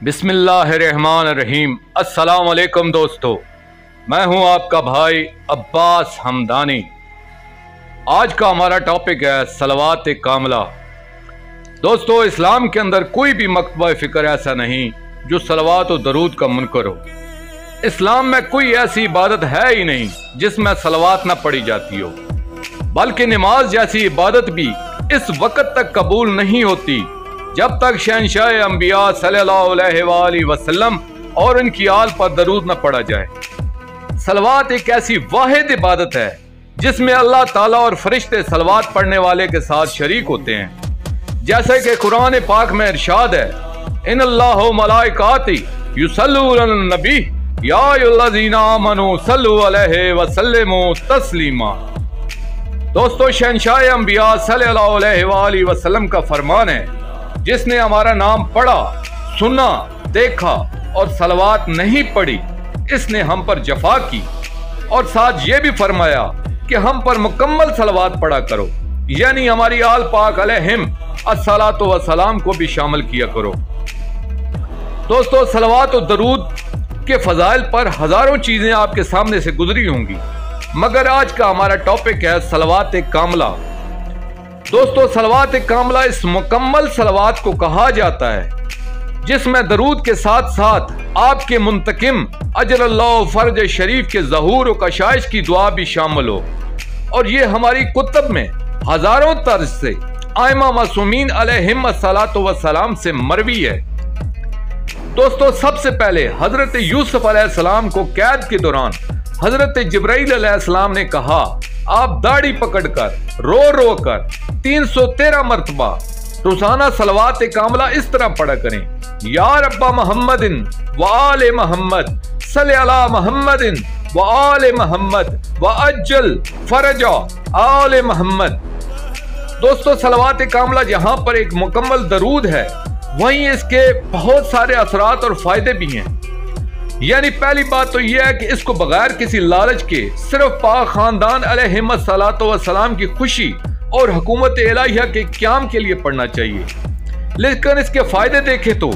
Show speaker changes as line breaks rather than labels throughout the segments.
बिस्मिल्लाहिर्रहमानिर्रहीम। अस्सलाम वालेकुम दोस्तों, मैं हूं आपका भाई अब्बास हमदानी। आज का हमारा टॉपिक है सलवात कामला। दोस्तों, इस्लाम के अंदर कोई भी मकतबा फ़िक्र ऐसा नहीं जो सलवात और दरूद का मुनकर हो। इस्लाम में कोई ऐसी इबादत है ही नहीं जिसमें सलवात न पढ़ी जाती हो, बल्कि नमाज जैसी इबादत भी इस वक्त तक कबूल नहीं होती जब तक शहंशाह अंबिया सल्लल्लाहु अलैहि वसल्लम और उनकी आल पर दरूद न पढ़ा जाए। सलवात एक ऐसी वाहिद इबादत है जिसमें अल्लाह ताला और फरिश्ते सलवात पढ़ने वाले के साथ शरीक होते हैं। जैसे कि कुरान पाक में इरशाद है, इन्नल्लाहु मलाइकाती युसल्लूना अलन नबी या अय्युहल्लज़ीना आमनू सल्लु अलैहि व सल्लिमू तस्लीमा। दोस्तों, शहंशाह अंबिया सल्लल्लाहु अलैहि वसल्लम का फरमान है, जिसने हमारा नाम पढ़ा, सुना, देखा और सलवात नहीं पढ़ी, इसने हम पर जफा की। और साथ ये भी फरमाया कि हम पर मुकम्मल सलवात पढ़ा करो, यानी हमारी आल पाक अलैहिम अस्सलातु वस्सलाम को भी शामिल किया करो। दोस्तों, सलवात और दरूद के फजाइल पर हजारों चीजें आपके सामने से गुजरी होंगी, मगर आज का हमारा टॉपिक है सलवात कामला। दोस्तों, सलवात कामला इस मुकम्मल सलवात को कहा जाता है जिसमें दरूद के साथ साथ आपके मुंतकिम अजरल्लाहु फर्ज शरीफ के ज़हूर और कशाइश की दुआ भी शामिल हो। और ये हमारी कुतुब में हजारों तर्ज से आइमा मासूमीन अलैहिम अस्सलातु वस्सलाम से मरवी है। दोस्तों, सबसे पहले हजरत यूसुफ अलैहिस्सलाम को कैद के दौरान हजरत जिब्राइल अलैहिस्सलाम ने कहा, आप दाढ़ी पकड़कर रो रो कर 313 मरतबा रोजाना सलवात कामला इस तरह पढ़ा करें, या रब्बा मोहम्मदिन व आले मोहम्मद सल्ली अला मोहम्मदिन व आले मोहम्मद व अज्जल फरजा आले मोहम्मद। दोस्तों, सलवात कामला जहां पर एक मुकम्मल दरूद है, वहीं इसके बहुत सारे असरात और फायदे भी हैं। यानी पहली बात तो यह है कि इसको बगैर किसी लालच के सिर्फ पाक खानदान अलैहिम अस्सलातु वस्सलाम की खुशी और हुकूमत इलाहिया के क़याम के लिए पढ़ना चाहिए। लेकिन इसके फायदे देखें तो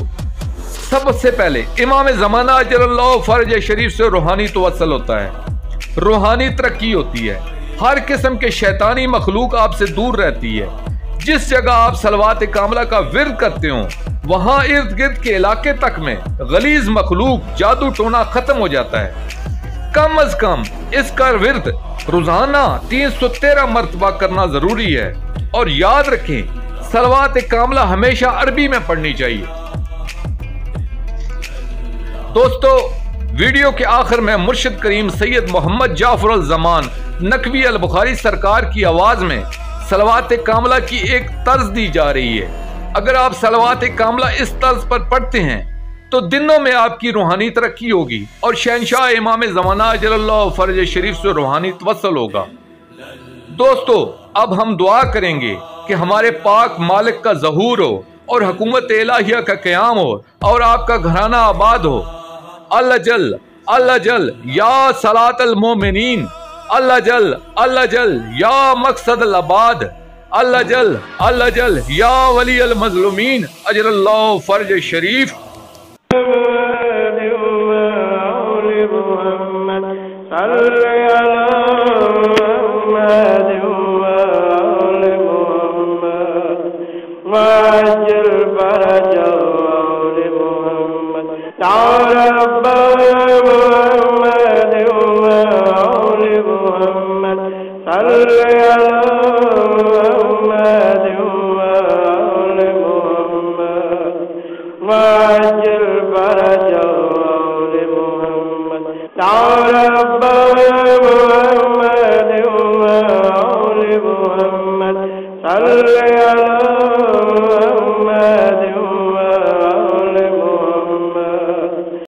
सबसे पहले इमाम ज़माना अजरल्लाहु फर्ज शरीफ से रूहानी तवस्सुल होता है, रूहानी तरक्की होती है, हर किस्म के शैतानी मखलूक आपसे दूर रहती है। जिस जगह आप सलवात कामला का विर्द करते हो, वहां इर्द गिर्द के इलाके तक में गलीज मखलूक जादू टोना खत्म हो जाता है। कम अज कम इसका विर्द रोजाना 313 मरतबा करना जरूरी है। और याद रखें, सलवात कामला हमेशा अरबी में पढ़नी चाहिए। दोस्तों, वीडियो के आखिर में मुर्शिद करीम सैयद मोहम्मद जाफर अल ज़मान नकवी अल बुखारी सरकार की आवाज में सलवात कामला की एक तर्ज दी जा रही है। अगर आप सलवात कामला इस तर्ज पर पढ़ते हैं तो दिनों में आपकी रूहानी तरक्की होगी और शहंशाह इमाम ज़माना अजरल्लाहु फर्ज शरीफ से रूहानी तवस्सुल होगा। दोस्तों, अब हम दुआ करेंगे कि हमारे पाक मालिक का ज़हूर हो और हुकूमत इलाहिया का क़याम हो और आपका घराना आबाद हो। अल्लाह जल या सलातल मोमिनीन, अल्लाह जल या मकसद अबाद, अल्लाह जल या वली अल मज़लूमीन अजरल्लाहु फर्ज शरीफ।